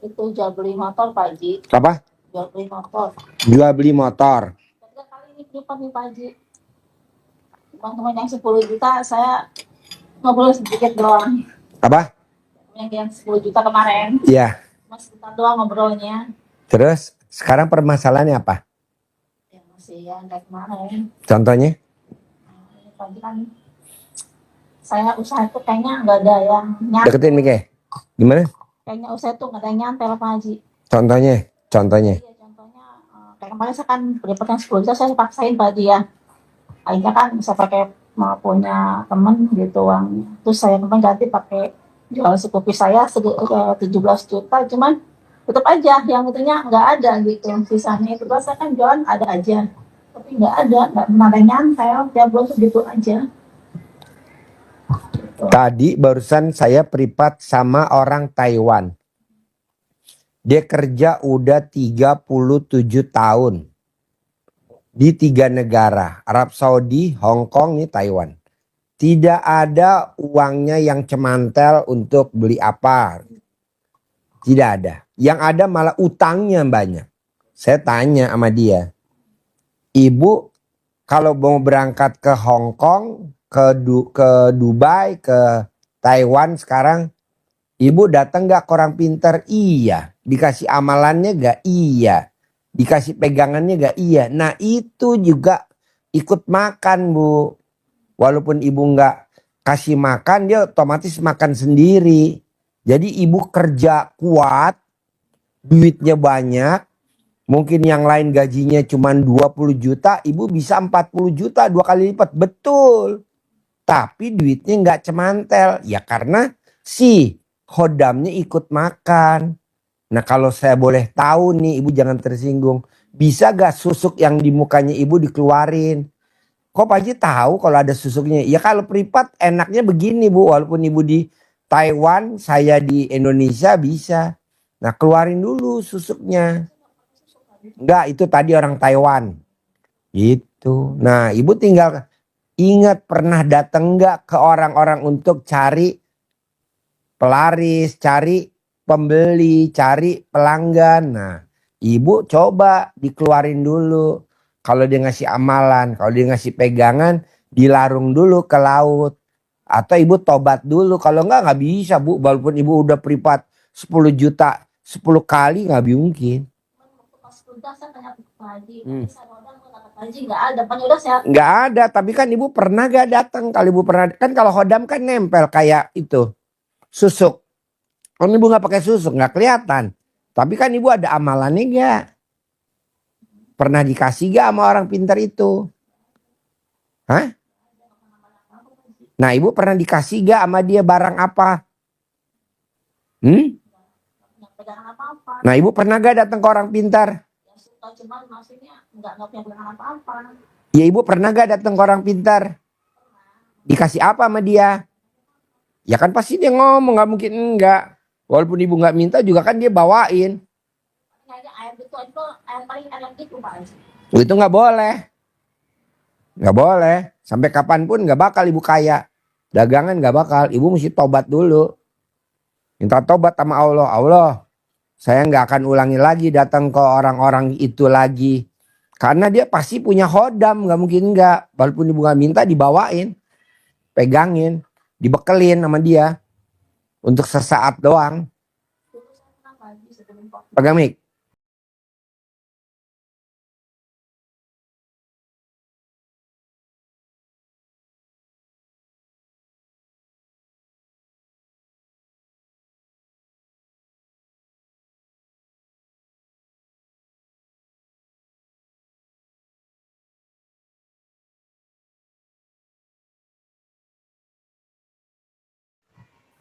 Itu jual beli motor Pak Haji. Apa? Jual beli motor. Jual beli motor. Ketiga kali ini penipuan nih Pak Haji. Teman-teman yang 10 juta saya ngobrol sedikit doang. Apa? Yang 10 juta kemarin. Iya. Mas sebentar doang ngobrolnya. Terus sekarang permasalahannya apa? Ya masih yang kayak kemarin. Contohnya? Pak Haji kan saya usaha itu kayaknya nggak ada yang nyantel. Deketin Mike. Gimana? Kayaknya usaha itu nggak ada yang nyantel Pak Haji. Contohnya? Contohnya? Iya, contohnya kayak kemarin saya kan pendapatan 10 juta saya paksain Pak Haji ya. Akhirnya kan saya pakai mau punya temen gitu uangnya. Terus saya kemarin ganti pakai jual si kopi saya 17 juta, cuman tetap aja yang itunya nggak ada gitu. Sisanya itu saya kan jualan ada aja, tapi nggak pernah ada yang nyantel. Dia belum segitu aja. Tadi barusan saya privat sama orang Taiwan. Dia kerja udah 37 tahun. Di 3 negara. Arab Saudi, Hong Kong, nih Taiwan. Tidak ada uangnya yang cemantel untuk beli apa. Tidak ada. Yang ada malah utangnya banyak. Saya tanya sama dia. Ibu kalau mau berangkat ke Hong Kong, ke Dubai, ke Taiwan sekarang. Ibu datang gak ke orang pintar? Iya. Dikasih amalannya gak? Iya. Dikasih pegangannya gak? Iya. Nah itu juga ikut makan Bu. Walaupun ibu gak kasih makan, dia otomatis makan sendiri. Jadi ibu kerja kuat, duitnya banyak. Mungkin yang lain gajinya cuma 20 juta, ibu bisa 40 juta, 2 kali lipat. Betul. Tapi duitnya gak cemantel. Ya karena si khodamnya ikut makan. Nah kalau saya boleh tahu nih, ibu jangan tersinggung. Bisa gak susuk yang di mukanya ibu dikeluarin? Kok Pak Haji tahu kalau ada susuknya? Ya kalau privat enaknya begini Bu. Walaupun ibu di Taiwan, saya di Indonesia bisa. Nah keluarin dulu susuknya. Enggak, itu tadi orang Taiwan. Gitu. Nah ibu tinggal ingat pernah datang enggak ke orang-orang untuk cari pelaris, cari pembeli, cari pelanggan. Nah, ibu coba dikeluarin dulu. Kalau dia ngasih amalan, kalau dia ngasih pegangan, dilarung dulu ke laut. Atau ibu tobat dulu. Kalau nggak bisa Bu. Walaupun ibu udah privat 10 juta, 10 kali nggak mungkin. Nggak ada, tapi kan ibu pernah gak datang. Kalau ibu pernah, kan kalau khodam kan nempel kayak itu. Susuk. Kalau ibu nggak pakai susuk nggak kelihatan. Tapi kan ibu ada amalannya nggak? Pernah dikasih gak sama orang pintar itu? Hah? Nah ibu pernah dikasih gak sama dia barang apa? Nah ibu pernah gak datang ke orang pintar? Ya ibu pernah gak datang ke orang pintar? Dikasih apa sama dia? Ya kan pasti dia ngomong, nggak mungkin enggak. Walaupun ibu nggak minta juga kan dia bawain. Itu nggak boleh. Nggak boleh. Sampai kapanpun nggak bakal ibu kaya. Dagangan nggak bakal. Ibu mesti tobat dulu. Minta tobat sama Allah. Allah, saya nggak akan ulangi lagi datang ke orang-orang itu lagi. Karena dia pasti punya khodam. Nggak mungkin enggak. Walaupun ibu nggak minta dibawain. Pegangin. Dibekelin sama dia. Untuk sesaat doang. Pegang mic.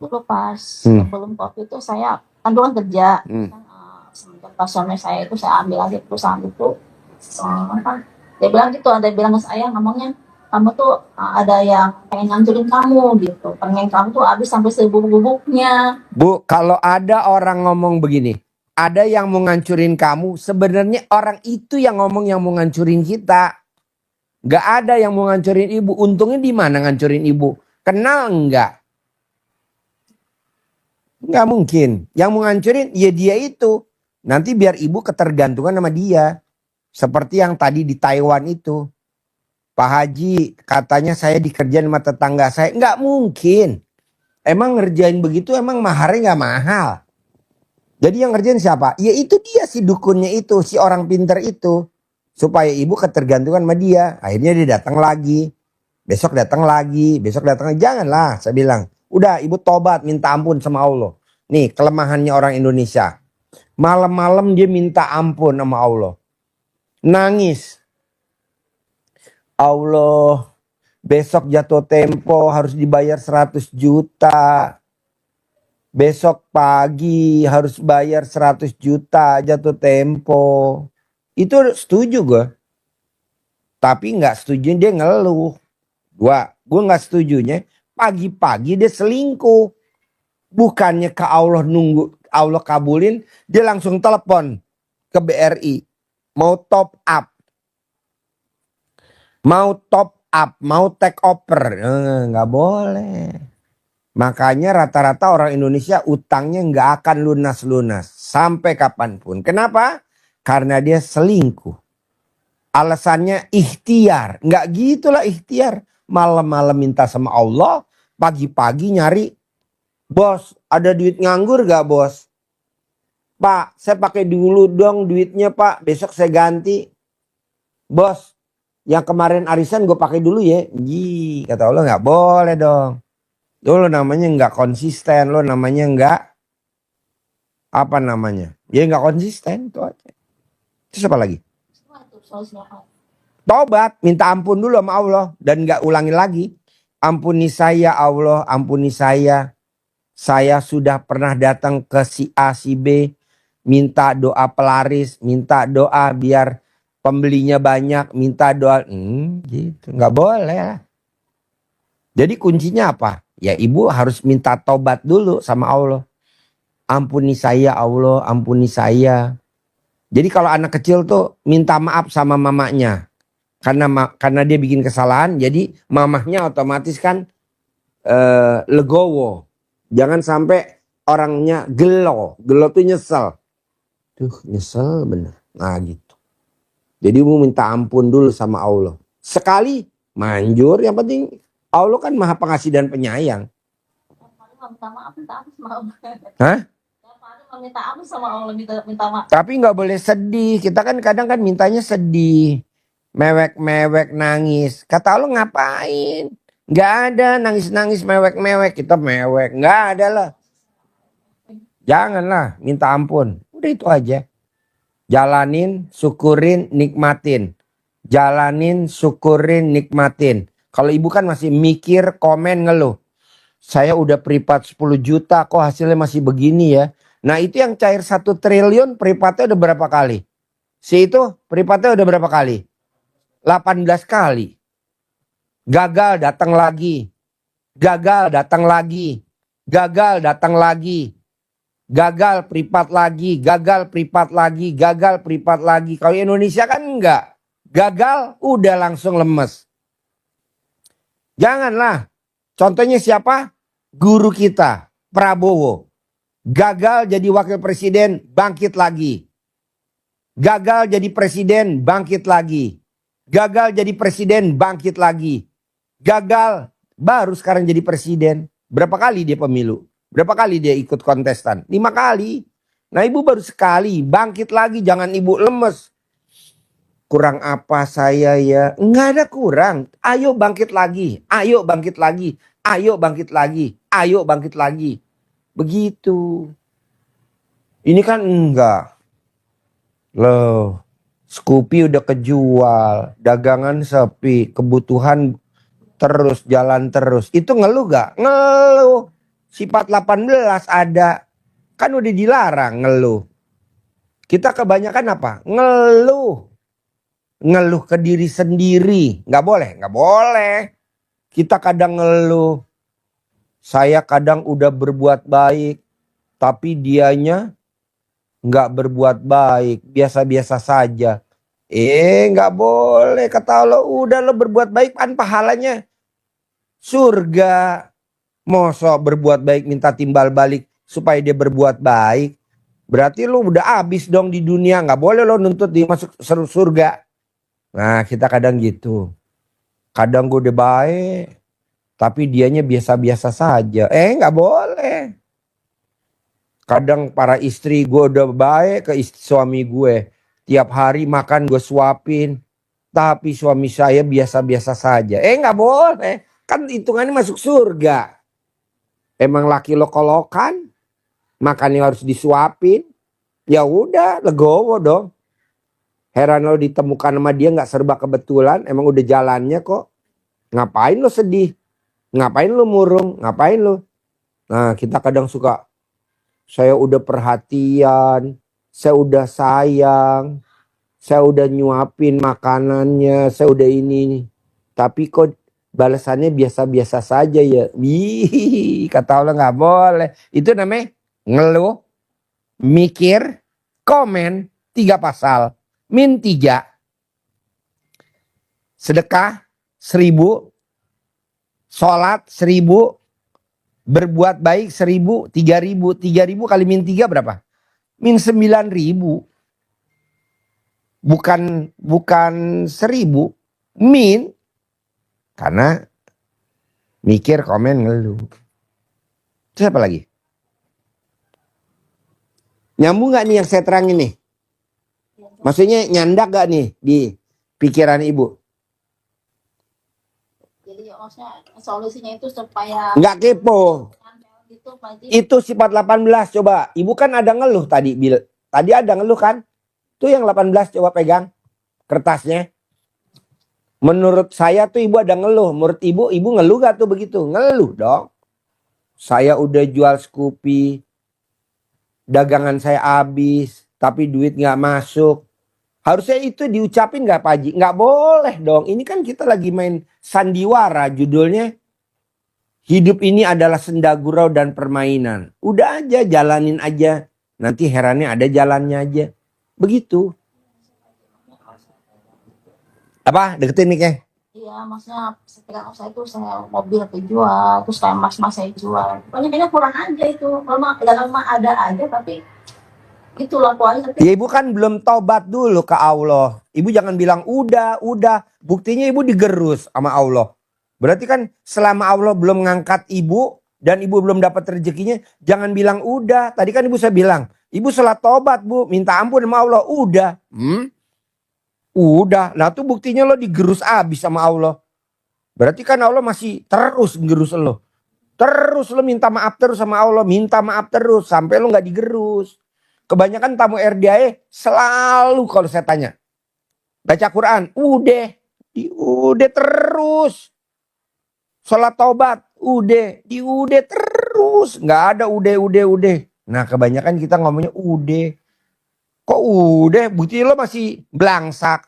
Dulu pas sebelum COVID itu saya kan dulu kerja. Semenjak pas suami saya itu saya ambil lagi perusahaan itu. Kan dia bilang gitu, ada bilang ke saya ngomongnya, kamu tuh ada yang pengen ngancurin kamu gitu. Pengen kamu tuh habis sampai sebubuk-bubuknya. Bu, kalau ada orang ngomong begini, ada yang mau ngancurin kamu, sebenarnya orang itu yang ngomong yang mau ngancurin kita. Gak ada yang mau ngancurin ibu. Untungnya di mana ngancurin ibu? Kenal enggak? Nggak mungkin. Yang mau ngancurin ya dia itu. Nanti biar ibu ketergantungan sama dia. Seperti yang tadi di Taiwan itu. Pak Haji katanya saya dikerjain sama tetangga saya. Nggak mungkin. Emang ngerjain begitu emang maharnya nggak mahal. Jadi yang ngerjain siapa? Ya itu dia si dukunnya itu. Si orang pinter itu. Supaya ibu ketergantungan sama dia. Akhirnya dia datang lagi. Besok datang lagi. Besok datang lagi. Janganlah saya bilang. Udah ibu tobat minta ampun sama Allah. Nih kelemahannya orang Indonesia. Malam-malam dia minta ampun sama Allah. Nangis. Allah, besok jatuh tempo harus dibayar 100 juta. Besok pagi harus bayar 100 juta jatuh tempo. Itu setuju gue. Tapi nggak setuju dia ngeluh. Gue nggak setujunya pagi-pagi dia selingkuh. Bukannya ke Allah nunggu Allah kabulin, dia langsung telepon ke BRI. Mau top up. Mau top up, mau take over. Nggak boleh. Makanya rata-rata orang Indonesia utangnya nggak akan lunas-lunas. Sampai kapanpun. Kenapa? Karena dia selingkuh. Alasannya ikhtiar. Nggak gitulah ikhtiar. Malam-malam minta sama Allah. Pagi-pagi nyari. Bos, ada duit nganggur gak bos? Pak, saya pakai dulu dong duitnya pak. Besok saya ganti. Bos, yang kemarin arisan gue pakai dulu ya. Kata Allah nggak boleh dong. Lo namanya nggak konsisten. Lo namanya nggak apa namanya? Ya nggak konsisten itu aja. Terus apa lagi? Tobat, minta ampun dulu sama Allah dan nggak ulangi lagi. Ampuni saya Allah, ampuni saya. Saya sudah pernah datang ke si A, si B, minta doa pelaris, minta doa biar pembelinya banyak, minta doa, gitu, nggak boleh. Jadi kuncinya apa? Ya ibu harus minta tobat dulu sama Allah. Ampuni saya Allah, ampuni saya. Jadi kalau anak kecil tuh minta maaf sama mamanya. Karena dia bikin kesalahan, jadi mamahnya otomatis kan legowo. Jangan sampai orangnya gelo. Gelo tuh nyesel. Tuh nyesel bener. Nah gitu. Jadi mau minta ampun dulu sama Allah. Sekali manjur, yang penting Allah kan maha pengasih dan penyayang. Hah? Tapi nggak boleh sedih. Kita kan kadang kan mintanya sedih. Mewek-mewek nangis. Kata Allah ngapain? Nggak ada nangis-nangis mewek-mewek. Kita mewek. Nggak ada lah. Janganlah minta ampun. Udah itu aja. Jalanin, syukurin, nikmatin. Jalanin, syukurin, nikmatin. Kalau ibu kan masih mikir, komen, ngeluh. Saya udah privat 10 juta kok hasilnya masih begini ya. Nah itu yang cair 1 triliun privatnya udah berapa kali? Si itu privatnya udah berapa kali? 18 kali. Gagal datang lagi. Gagal datang lagi. Gagal datang lagi. Gagal privat lagi, gagal privat lagi, gagal privat lagi. Kalau Indonesia kan enggak. Gagal udah langsung lemes. Janganlah. Contohnya siapa? Guru kita, Prabowo. Gagal jadi wakil presiden, bangkit lagi. Gagal jadi presiden, bangkit lagi. Gagal jadi presiden, bangkit lagi. Gagal, baru sekarang jadi presiden. Berapa kali dia pemilu? Berapa kali dia ikut kontestan? 5 kali. Nah ibu baru sekali. Bangkit lagi. Jangan ibu lemes. Kurang apa saya ya? Nggak ada kurang. Ayo bangkit lagi. Ayo bangkit lagi. Ayo bangkit lagi. Ayo bangkit lagi. Begitu. Ini kan enggak. Loh. Scoopy udah kejual. Dagangan sepi. Kebutuhan terus. Jalan terus. Itu ngeluh gak? Ngeluh. Sifat 18 ada. Kan udah dilarang ngeluh. Kita kebanyakan apa? Ngeluh. Ngeluh ke diri sendiri. Nggak boleh. Nggak boleh. Kita kadang ngeluh. Saya kadang udah berbuat baik. Tapi dianya nggak berbuat baik. Biasa-biasa saja. Nggak boleh. Kata Allah, udah lo berbuat baik kan pahalanya surga. Masa berbuat baik minta timbal balik supaya dia berbuat baik. Berarti lu udah habis dong di dunia. Nggak boleh lo nuntut dia masuk surga. Nah kita kadang gitu. Kadang gue udah baik, tapi dianya biasa-biasa saja. Nggak boleh. Kadang para istri gue udah baik ke suami gue. Tiap hari makan gue suapin. Tapi suami saya biasa-biasa saja. Nggak boleh. Kan hitungannya masuk surga. Emang laki lo kolokan. Makannya harus disuapin. Ya udah legowo dong. Heran lo ditemukan sama dia nggak serba kebetulan. Emang udah jalannya kok. Ngapain lo sedih? Ngapain lo murung? Ngapain lo? Nah kita kadang suka. Saya udah perhatian. Saya udah sayang. Saya udah nyuapin makanannya. Saya udah ini. Tapi kok balasannya biasa-biasa saja ya. Wih, kata Allah nggak boleh. Itu namanya ngeluh, mikir, komen, 3 pasal. Min 3. Sedekah 1000. Sholat 1000. Berbuat baik 1000. 3000. 3000 kali min 3 berapa? Min 9000. Bukan 1000. Min. Karena mikir, komen, ngeluh. Terus apa lagi? Nyambung gak nih yang saya terangin nih? Maksudnya nyandak gak nih di pikiran ibu? Jadi maksudnya solusinya itu supaya Nggak kepo. gitu, Pak Haji. Itu sifat 18 coba. Ibu kan ada ngeluh tadi. Tadi ada ngeluh kan? Tuh yang 18 coba pegang kertasnya. Menurut saya tuh ibu ada ngeluh. Menurut ibu ngeluh gak tuh begitu? Ngeluh dong. Saya udah jual Scoopy. Dagangan saya habis. Tapi duit gak masuk. Harusnya itu diucapin gak Pak Haji? Gak boleh dong. Ini kan kita lagi main sandiwara judulnya. Hidup ini adalah senda gurau dan permainan. Udah aja jalanin aja. Nanti herannya ada jalannya aja. Begitu. Apa? Deketin mic-nya. Iya, maksudnya setelah saya itu saya mobil dijual, terus kayak mas-mas saya jual. Pokoknya kayaknya kurang aja itu. Kalau mah dagang mah ada aja, tapi itu laku aja. Tapi Ya ibu kan belum tobat dulu ke Allah. Ibu jangan bilang udah. Buktinya ibu digerus sama Allah. Berarti kan selama Allah belum ngangkat ibu dan ibu belum dapat rezekinya, jangan bilang udah. Tadi kan ibu saya bilang, ibu salah tobat bu, minta ampun sama Allah. Udah. Udah. Nah tuh buktinya lo digerus abis sama Allah. Berarti kan Allah masih terus gerus lo. Terus lo minta maaf terus sama Allah. Minta maaf terus sampai lo gak digerus. Kebanyakan tamu RDAE selalu kalau saya tanya. Baca Quran. Udah terus. Sholat taubat. Udah terus. Gak ada udah. Nah kebanyakan kita ngomongnya udah. Kok udah? Bukti lo masih belangsak.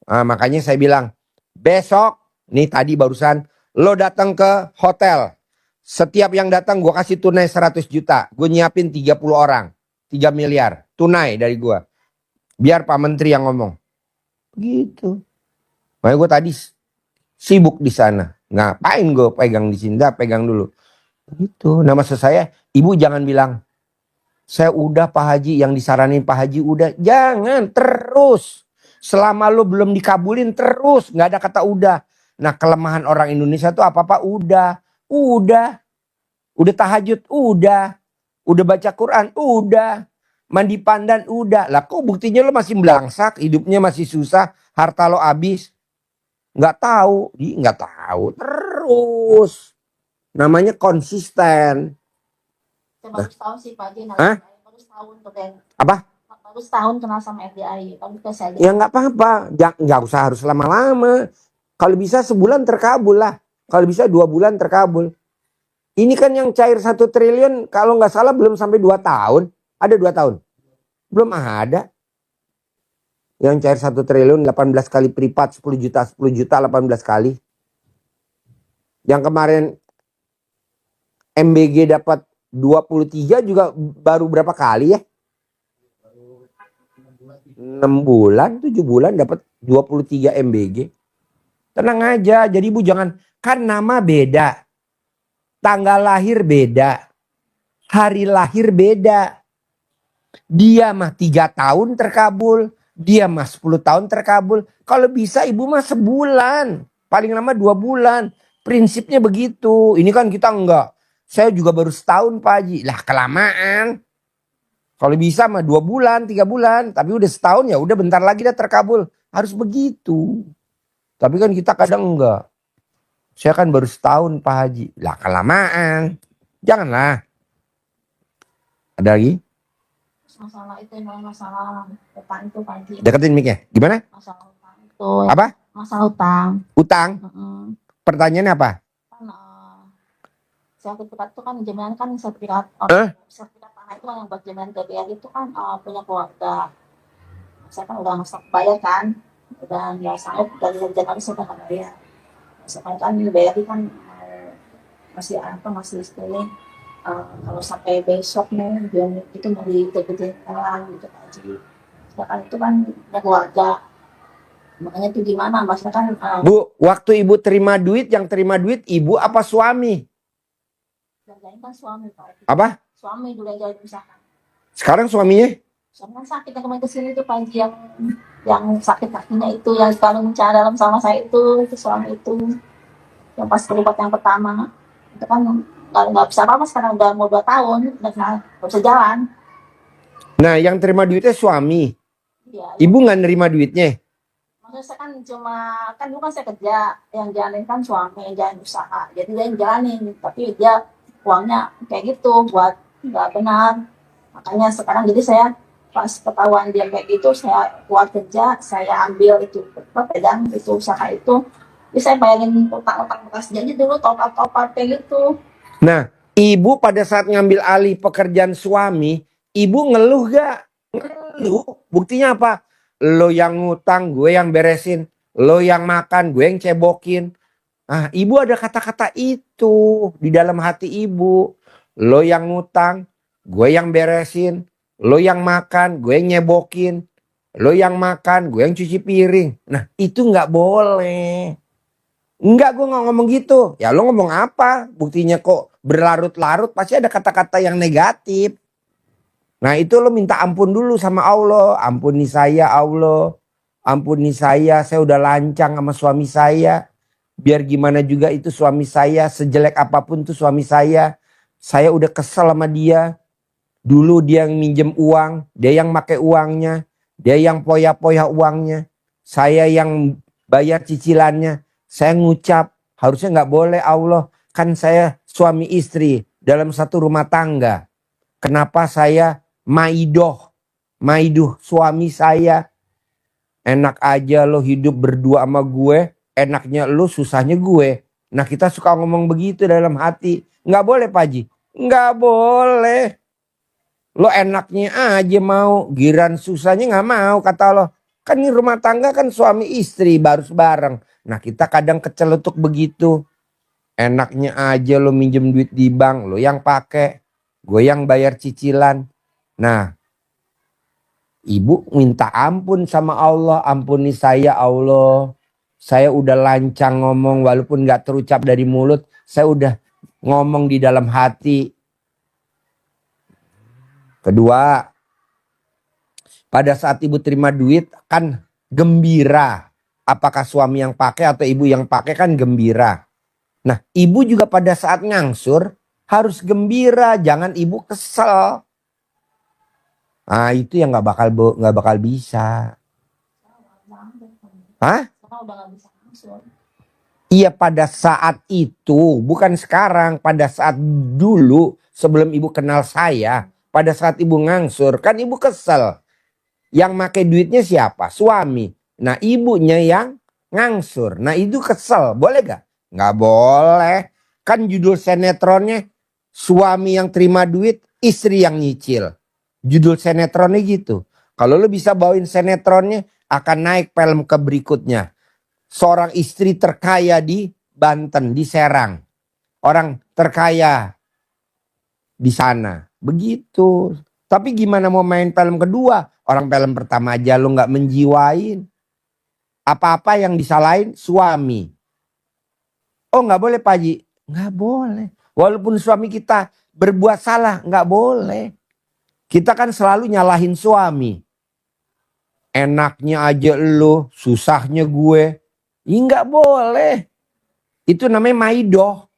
Nah, makanya saya bilang. Besok. Nih tadi barusan. Lo datang ke hotel. Setiap yang datang gue kasih tunai 100 juta. Gue nyiapin 30 orang. 3 miliar. Tunai dari gue. Biar Pak Menteri yang ngomong. Gitu. Makanya gue tadi sibuk di sana. Ngapain gue pegang di sini? Pegang dulu. Gitu. Nah maksud saya, ibu jangan bilang, saya udah Pak Haji, yang disaranin Pak Haji udah. Jangan, terus. Selama lo belum dikabulin terus. Nggak ada kata udah. Nah kelemahan orang Indonesia tuh apa-apa udah. Udah tahajud, udah baca Quran, udah. Mandi pandan, udah. Lah kok buktinya lo masih belangsak, hidupnya masih susah, harta lo habis. Nggak tahu. Terus. Namanya konsisten. saya baru setahun sih Pak Haji. Hah? Baru setahun tuh kan. Apa? Baru setahun kenal sama RDI. Tapi kan saya Ya nggak apa-apa. Nggak usah harus lama-lama. Kalau bisa sebulan terkabul lah. Kalau bisa 2 bulan terkabul. Ini kan yang cair 1 triliun kalau nggak salah belum sampai 2 tahun. Ada 2 tahun? Belum ada. Yang cair 1 triliun 18 kali privat 10 juta 18 kali. Yang kemarin MBG dapat 23 juga baru berapa kali ya? 6 bulan, 7 bulan dapat 23 MBG. Tenang aja, jadi ibu jangan, kan nama beda. Tanggal lahir beda. hari lahir beda. Dia mah 3 tahun terkabul, dia mah 10 tahun terkabul. Kalau bisa ibu mah sebulan, paling lama 2 bulan. Prinsipnya begitu. Ini kan kita enggak. Saya juga baru setahun Pak Haji. Lah kelamaan. Kalau bisa mah 2 bulan, 3 bulan. Tapi udah setahun ya udah bentar lagi dah terkabul. Harus begitu. Tapi kan kita kadang enggak. Saya kan baru setahun Pak Haji. Lah kelamaan. Janganlah. Ada lagi? Masalah itu emang masalah utang itu Pak Haji. Deketin mic-nya. Gimana? Masalah utang itu. Apa? Masalah utang. Utang. Pertanyaannya apa? Kan sertifikat itu kan jaminan kan sertifikat sertifikat tanah itu yang buat jaminan GBR itu kan punya keluarga. Saya kan udah nggak bayar kan, udah nggak sanggup dari Januari saya udah nggak bayar. Sekarang kan BRI kan masih masih istilahnya kalau sampai besok nih biar itu mau ditegetin orang gitu Pak Haji. Sedangkan itu kan punya keluarga. Makanya itu gimana maksudnya kan Bu, waktu ibu terima duit, yang terima duit ibu apa suami? yang kan suami Pak Haji. Apa? Suami dulu yang jadi misalkan. Sekarang suaminya? Suami kan sakit yang kemarin kesini tuh Pak Haji yang sakit kakinya itu yang kalau mencari dalam sama saya itu suami itu yang pas terlibat yang pertama itu kan nggak bisa apa-apa sekarang udah mau 2 tahun udah nggak bisa jalan. Nah yang terima duitnya suami. Iya, ibu nggak nerima duitnya? maksudnya saya kan cuma kan dulu kan saya kerja yang jalanin kan suami yang jalan usaha jadi dia yang jalanin tapi dia uangnya kayak gitu buat nggak benar makanya sekarang jadi saya pas ketahuan dia kayak gitu saya keluar kerja saya ambil itu pegang itu usaha itu jadi saya bayarin utang-utang bekas janji dulu top up kayak gitu. Nah ibu pada saat ngambil alih pekerjaan suami ibu ngeluh gak? Ngeluh. Buktinya apa? Lo yang ngutang gue yang beresin, lo yang makan gue yang cebokin. Ah, ibu ada kata-kata itu di dalam hati ibu. Lo yang ngutang, gue yang beresin. Lo yang makan, gue yang nyebokin. Lo yang makan, gue yang cuci piring. Nah, itu nggak boleh. Enggak, gue nggak ngomong gitu. Ya lo ngomong apa? Buktinya kok berlarut-larut pasti ada kata-kata yang negatif. Nah, itu lo minta ampun dulu sama Allah. Ampuni saya, Allah. Ampuni saya udah lancang sama suami saya. Biar gimana juga itu suami saya, sejelek apapun tuh suami saya udah kesel sama dia. Dulu dia yang minjem uang, dia yang pakai uangnya, dia yang poya-poya uangnya, saya yang bayar cicilannya. Saya ngucap, harusnya nggak boleh Allah, kan saya suami istri dalam satu rumah tangga. Kenapa saya maiduh suami saya? Enak aja lo hidup berdua sama gue, enaknya lo susahnya gue. Nah kita suka ngomong begitu dalam hati. Nggak boleh Pak Haji, nggak boleh. Lo enaknya aja mau, giran susahnya nggak mau kata lo. Kan ini rumah tangga kan suami istri baru bareng. Nah kita kadang keceletuk begitu. Enaknya aja lo minjem duit di bank, lo yang pakai, gue yang bayar cicilan. Nah ibu minta ampun sama Allah, ampuni saya Allah. Saya udah lancang ngomong walaupun gak terucap dari mulut. Saya udah ngomong di dalam hati. Kedua, pada saat ibu terima duit kan gembira. Apakah suami yang pakai atau ibu yang pakai kan gembira. Nah ibu juga pada saat ngangsur harus gembira. Jangan ibu kesel. Ah itu yang nggak bakal bisa. Hah? Iya pada saat itu, bukan sekarang. Pada saat dulu sebelum ibu kenal saya, pada saat ibu ngangsur, kan ibu kesel. Yang pakai duitnya siapa? Suami. Nah ibunya yang ngangsur. Nah itu kesel, boleh gak? Nggak boleh. Kan judul sinetronnya suami yang terima duit, istri yang nyicil. Judul sinetronnya gitu. Kalau lo bisa bawain sinetronnya akan naik film ke berikutnya. Seorang istri terkaya di Banten, di Serang. Orang terkaya di sana. Begitu. Tapi gimana mau main film kedua? Orang film pertama aja lo gak menjiwain. Apa-apa yang disalahin suami. Oh gak boleh Pak Haji? Gak boleh. Walaupun suami kita berbuat salah, nggak boleh. Kita kan selalu nyalahin suami. Enaknya aja lo, susahnya gue. Ini nggak boleh. Itu namanya maidoh.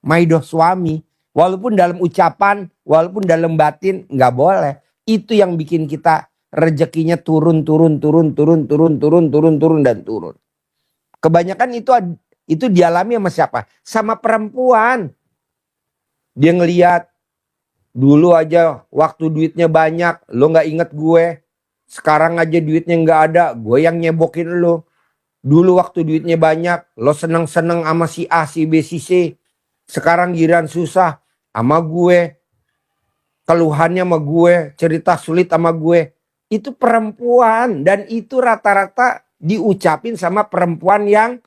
Maidoh suami. Walaupun dalam ucapan, walaupun dalam batin, nggak boleh. Itu yang bikin kita rezekinya turun, dan turun. Kebanyakan itu dialami sama siapa? Sama perempuan. Dia ngelihat dulu aja waktu duitnya banyak, lo nggak inget gue. Sekarang aja duitnya nggak ada, gue yang nyebokin lo. Dulu waktu duitnya banyak, lo seneng-seneng sama si A, si B, si C. Sekarang giliran susah sama gue. Keluhannya sama gue, cerita sulit sama gue. Itu perempuan, dan itu rata-rata diucapin sama perempuan yang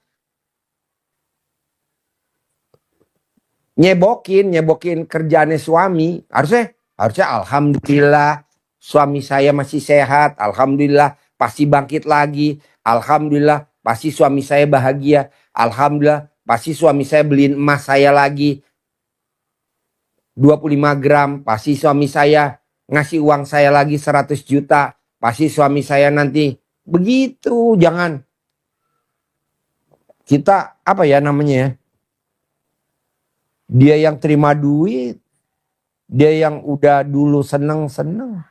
nyebokin kerjaannya suami. Harusnya alhamdulillah suami saya masih sehat, alhamdulillah pasti bangkit lagi, alhamdulillah pasti suami saya bahagia, alhamdulillah pasti suami saya beliin emas saya lagi 25 gram, pasti suami saya ngasih uang saya lagi 100 juta, pasti suami saya nanti begitu. Jangan kita apa ya namanya ya, dia yang terima duit, dia yang udah dulu seneng-seneng.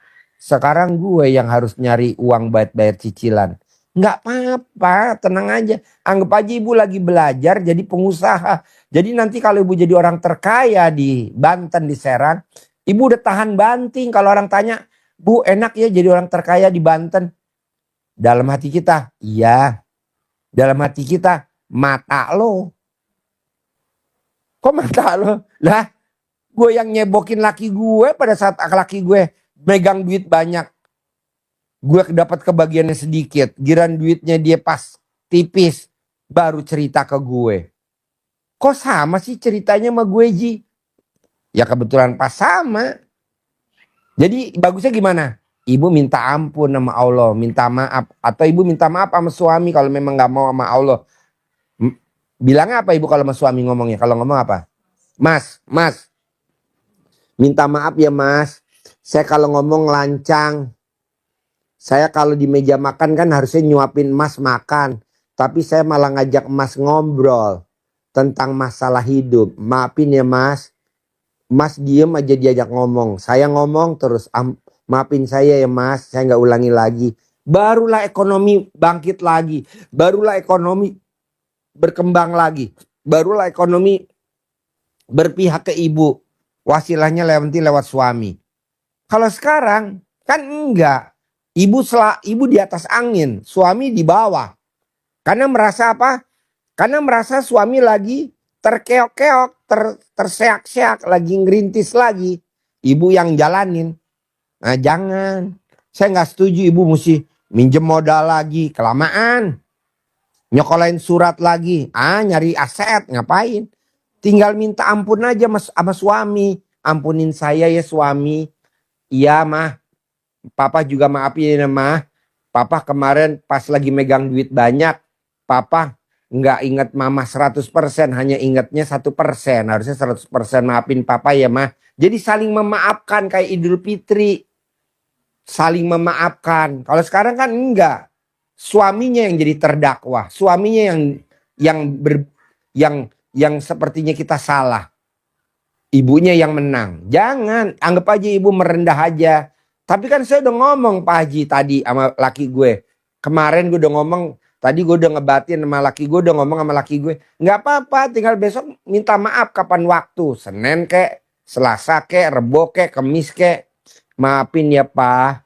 Sekarang gue yang harus nyari uang buat bayar cicilan. Nggak apa-apa, tenang aja. Anggap aja ibu lagi belajar jadi pengusaha. Jadi nanti kalau ibu jadi orang terkaya di Banten, di Serang, ibu udah tahan banting. Kalau orang tanya, Bu enak ya jadi orang terkaya di Banten. Dalam hati kita, iya. Dalam hati kita, mata lo. Kok mata lo? Lah, gue yang nyebokin laki gue pada saat laki gue megang duit banyak. Gue dapat kebagiannya sedikit. Giran duitnya dia pas tipis. Baru cerita ke gue. Kok sama sih ceritanya sama gue Ji? Ya kebetulan pas sama. Jadi bagusnya gimana? Ibu minta ampun sama Allah. Minta maaf. Atau ibu minta maaf sama suami kalau memang gak mau sama Allah. Bilangnya apa ibu kalau sama suami ngomongnya? Kalau ngomong apa? Mas. Minta maaf ya mas. Saya kalau ngomong lancang. Saya kalau di meja makan kan harusnya nyuapin Mas makan. Tapi saya malah ngajak Mas ngobrol tentang masalah hidup. Maafin ya Mas. Mas diem aja diajak ngomong. Saya ngomong terus. Maafin saya ya Mas. Saya nggak ulangi lagi. Barulah ekonomi bangkit lagi. Barulah ekonomi berkembang lagi. Barulah ekonomi berpihak ke ibu. Wasilahnya lewat suami. Kalau sekarang kan enggak. Ibu di atas angin, suami di bawah. Karena merasa apa? Karena merasa suami lagi terkeok-keok, terseak-seak, lagi ngerintis lagi. Ibu yang jalanin. Nah jangan. Saya nggak setuju ibu mesti minjem modal lagi. Kelamaan. Nyokolain surat lagi. Nyari aset. Ngapain? Tinggal minta ampun aja sama suami. Ampunin saya ya suami. Iya mah. Papa juga maafin ya mah. Papa kemarin pas lagi megang duit banyak. Papa nggak inget mama 100%. Hanya ingetnya 1%. Harusnya 100% maafin papa ya mah. Jadi saling memaafkan kayak Idul Fitri. Saling memaafkan. Kalau sekarang kan enggak. Suaminya yang jadi terdakwa. Suaminya yang sepertinya kita salah. Ibunya yang menang. Jangan. Anggap aja ibu merendah aja. Tapi kan saya udah ngomong Pak Haji tadi sama laki gue. Kemarin gue udah ngomong. Tadi gue udah ngebatin sama laki gue. Udah ngomong sama laki gue. Nggak apa-apa. Tinggal besok minta maaf kapan waktu. Senin kek. Selasa kek. Rebo kek. Kemis kek. Maafin ya Pak.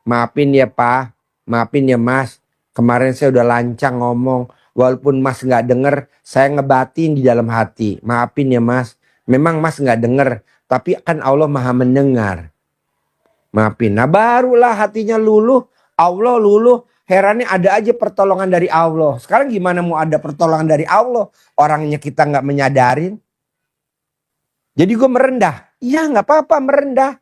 Maafin ya Pak. Maafin ya Mas. Kemarin saya udah lancang ngomong. Walaupun Mas nggak denger. Saya ngebatin di dalam hati. Maafin ya Mas. Memang Mas nggak denger. Tapi kan Allah maha mendengar. Maafin. Nah barulah hatinya luluh. Allah luluh. Herannya ada aja pertolongan dari Allah. Sekarang gimana mau ada pertolongan dari Allah? Orangnya kita nggak menyadarin. Jadi gue merendah. Iya nggak apa-apa merendah.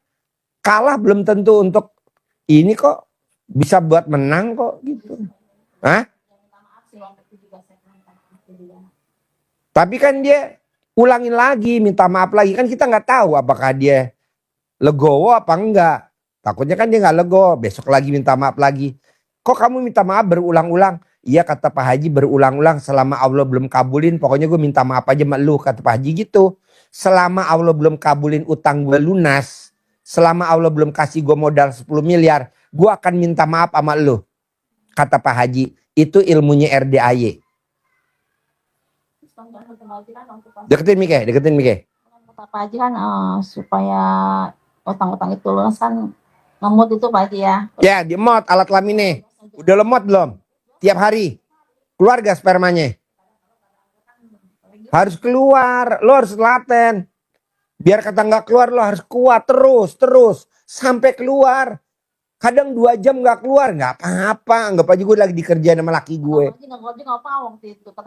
Kalah belum tentu untuk ini kok. Bisa buat menang kok gitu. Hah? Tapi kan dia Ulangin lagi, minta maaf lagi. Kan kita nggak tahu apakah dia legowo apa enggak. Takutnya kan dia nggak legowo, besok lagi minta maaf lagi. Kok kamu minta maaf berulang-ulang? Iya kata Pak Haji berulang-ulang selama Allah belum kabulin. Pokoknya gue minta maaf aja sama lu, kata Pak Haji gitu. Selama Allah belum kabulin utang gue lunas, selama Allah belum kasih gue modal 10 miliar, gue akan minta maaf sama lu. Kata Pak Haji, itu ilmunya RDAY. Terus kan kembali kan waktu pas Deketin Mike, deketin Mike. kata Pak Haji kan supaya utang-utang itu lunas kan ngemut itu Pak Haji ya. Ya, di mod alat kelaminnya. Udah lemot belum? Tiap hari. Keluar gak spermanya? Harus keluar. Lo harus laten. Biar kata nggak keluar lo harus kuat terus. Sampai keluar. Kadang 2 jam nggak keluar. Nggak apa-apa. Anggap aja gue lagi dikerjain sama laki gue.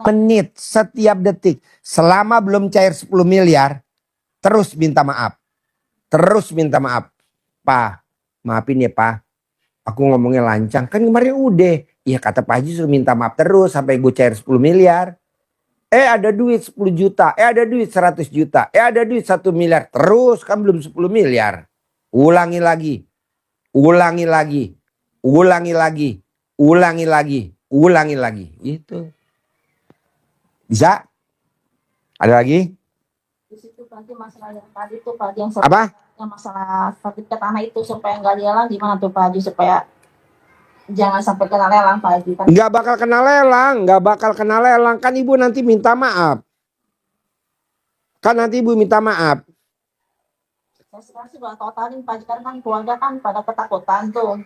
Menit setiap detik. Selama belum cair 10 miliar. Terus minta maaf. Terus minta maaf. Pak, maafin ya Pak. Aku ngomongnya lancang. Kan kemarin udah. Iya kata Pak Haji suruh minta maaf terus sampai gue cair 10 miliar. Ada duit 10 juta. Ada duit 100 juta. Ada duit 1 miliar. Terus kan belum 10 miliar. Ulangi lagi. Ulangi lagi. Ulangi lagi. Ulangi lagi. Ulangi lagi. Gitu. Bisa? Ada lagi? Di situ berarti masalah yang tadi tuh Pak Haji yang Apa? yang masalah sertifikat tanah itu supaya nggak dilelang gimana tuh Pak Haji supaya jangan sampai kena lelang Pak Haji kan. Nggak bakal kena lelang. Nggak bakal kena lelang. Kan ibu nanti minta maaf. Kan nanti ibu minta maaf. Saya sekarang sih udah totalin Pak Haji kan keluarga kan pada ketakutan tuh.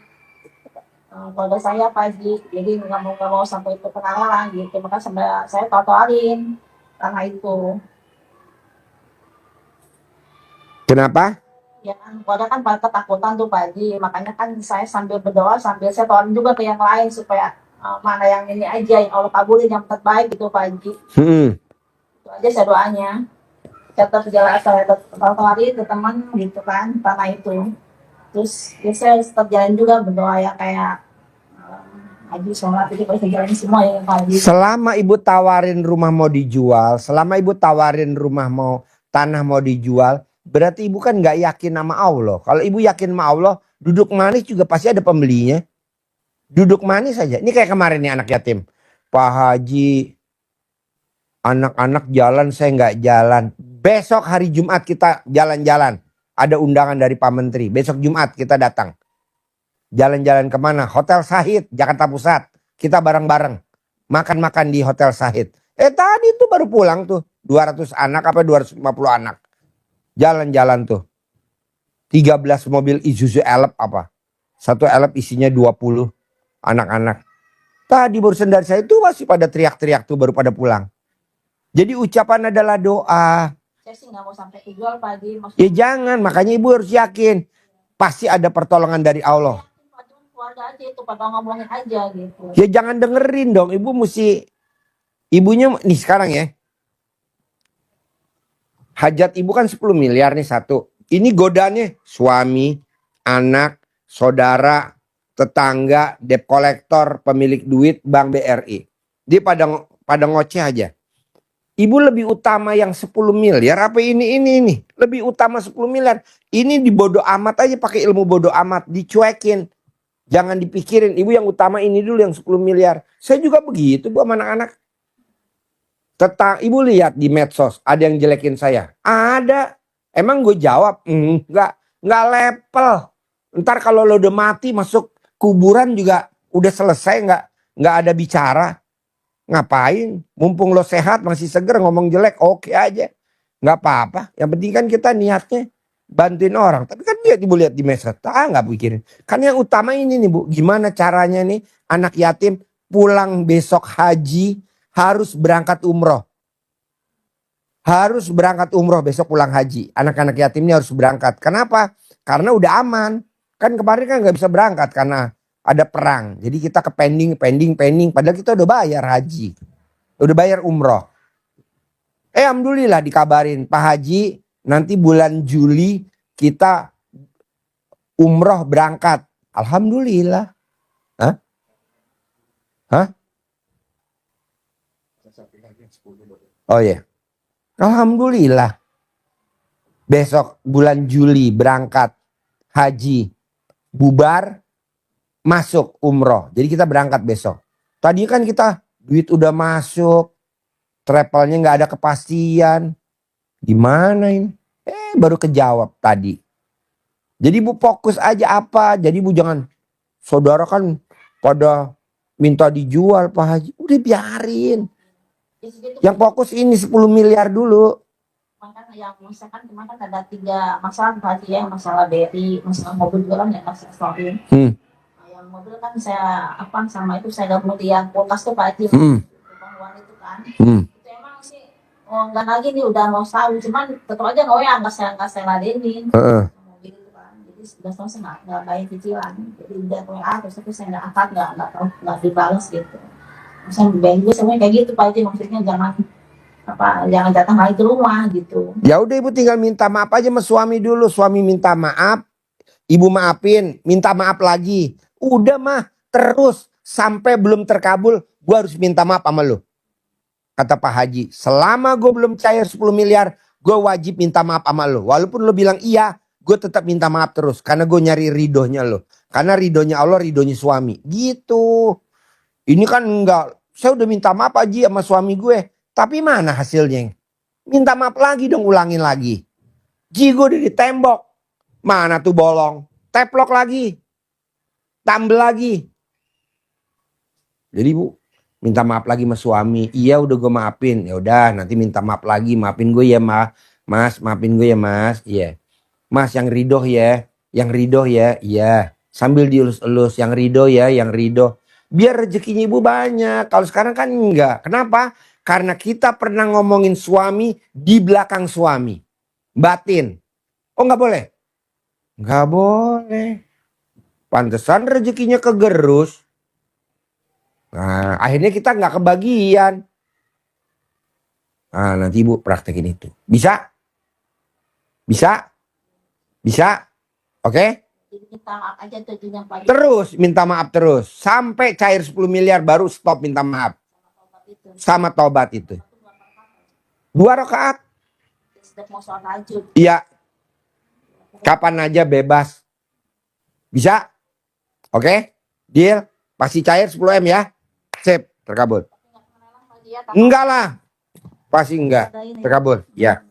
Keluarga saya Pak Haji jadi nggak mau sampai itu kena lelang gitu maka saya totalin tanah itu. Kenapa? Ya kan keluarga kan pada ketakutan tuh Pak Haji makanya kan saya sambil berdoa sambil saya totalin juga ke yang lain supaya mana yang ini aja yang Allah kabulin yang terbaik gitu Pak Haji. Itu aja saya doanya. Saya terjalan saya tawarin ke teman gitu kan tanah itu. Terus ya saya tetap jalan juga berdoa ya kayak Haji sholat itu pasti jalan semua ya Pak Haji. Selama ibu tawarin rumah mau dijual, selama ibu tawarin rumah mau tanah mau dijual, berarti ibu kan nggak yakin sama Allah. Kalau ibu yakin sama Allah, duduk manis juga pasti ada pembelinya. Duduk manis saja. Ini kayak kemarin nih anak yatim. Pak Haji, anak-anak jalan saya nggak jalan. Besok hari Jumat kita jalan-jalan. Ada undangan dari Pak Menteri. Besok Jumat kita datang. Jalan-jalan kemana? Hotel Sahid, Jakarta Pusat. Kita bareng-bareng. Makan-makan di Hotel Sahid. Tadi tuh baru pulang tuh. 200 anak apa 250 anak. Jalan-jalan tuh. 13 mobil Isuzu Elf apa. Satu Elf isinya 20 anak-anak. Tadi barusan dari saya itu masih pada teriak-teriak tuh baru pada pulang. Jadi ucapan adalah doa. Saya sih nggak mau sampai dijual Pak Haji. Ya jangan, makanya ibu harus yakin. Pasti ada pertolongan dari Allah. Keluarga aja itu pada ngomongin aja gitu. Ya jangan dengerin dong, ibu mesti. Ibunya nih sekarang ya. Hajat ibu kan 10 miliar nih satu. Ini godaannya suami, anak, saudara, tetangga, debt collector, pemilik duit, bank BRI. Dia pada ngoceh aja. Ibu lebih utama yang 10 miliar apa ini. Lebih utama 10 miliar. Ini dibodoh amat aja pakai ilmu bodoh amat. Dicuekin. Jangan dipikirin. Ibu yang utama ini dulu yang 10 miliar. Saya juga begitu bu sama anak-anak. Ibu lihat di medsos. Ada yang jelekin saya. Ada. Emang gue jawab. Enggak level. Ntar kalau lo udah mati masuk kuburan juga udah selesai. Enggak ada bicara. Ngapain? Mumpung lo sehat masih seger ngomong jelek oke aja. Nggak apa-apa. Yang penting kan kita niatnya bantuin orang. Tapi kan ibu lihat di medsos. Nggak pikirin. Kan yang utama ini nih bu. Gimana caranya nih anak yatim pulang besok haji harus berangkat umroh. Harus berangkat umroh besok pulang haji. Anak-anak yatim ini harus berangkat. Kenapa? Karena udah aman. Kan kemarin kan nggak bisa berangkat karena ada perang. Jadi kita ke pending. Padahal kita udah bayar haji. Udah bayar umroh. Alhamdulillah dikabarin Pak Haji nanti bulan Juli kita umroh berangkat. Alhamdulillah. Hah? Oh iya. Alhamdulillah. Besok bulan Juli berangkat haji, bubar, masuk umroh. Jadi kita berangkat besok. Tadi kan kita duit udah masuk, travelnya nggak ada kepastian. Gimana ini? Baru kejawab tadi. Jadi Bu fokus aja apa. Jadi Bu jangan, saudara kan pada minta dijual Pak Haji. Udah biarin. Yang fokus ini 10 miliar dulu. Makanya yang misalkan kemarin kan ada 3 masalah tadi ya, masalah BRI, masalah mobil juga kan yang masih storin. Yang mobil kan saya apa sama itu saya gabung di yang kulkas tuh Pak Haji, uang itu kan. Itu emang sih enggak lagi nih udah mau tahu, cuman tetap aja nggak saya ladenin. Mobil itu kan, jadi 11 tahun saya nggak bayar cicilan, jadi udah WA terus tapi saya nggak angkat, nggak dibalas gitu. Saya bengkel semuanya kayak gitu Pak Haji, maksudnya jangan datang lagi ke rumah gitu. Ya udah Ibu tinggal minta maaf aja sama suami dulu. Suami minta maaf, Ibu maafin, minta maaf lagi. Udah mah terus sampai belum terkabul, gua harus minta maaf sama lu. Kata Pak Haji, selama gue belum cair 10 miliar, gue wajib minta maaf sama lu. Walaupun lu bilang iya, gue tetap minta maaf terus. Karena gue nyari ridhonya lu. Karena ridhonya Allah, ridhonya suami. Gitu. Ini kan enggak, saya udah minta maaf Haji sama suami gue. Tapi mana hasilnya? Minta maaf lagi dong, ulangin lagi. Ji gue udah ditembok. Mana tuh bolong? Teplok lagi. Tambel lagi. Jadi Bu, minta maaf lagi sama suami. Iya udah gue maafin. Ya udah nanti minta maaf lagi. Maafin gue ya Mas. Maafin gue ya Mas. Iya. Mas yang ridho ya. Yang ridho ya. Iya. Sambil dielus-elus. Yang ridho ya. Yang ridho. Biar rezekinya Ibu banyak. Kalau sekarang kan enggak. Kenapa? Karena kita pernah ngomongin suami di belakang suami. Batin. Oh nggak boleh? Nggak boleh. Pantesan rezekinya kegerus. Nah, akhirnya kita nggak kebagian. Nah, nanti Ibu praktekin itu. Bisa? Bisa? Bisa? Oke? Minta maaf aja tujuannya Pak Haji. Terus minta maaf terus. Sampai cair 10 miliar baru stop minta maaf. Sama tobat itu. 2 rakaat. Setiap mau sholat tahajud. Iya. Kapan aja bebas. Bisa? Oke? Deal? Pasti cair 10 M ya? Sip, terkabul. Enggak lah. Pasti enggak. Terkabul. Ya.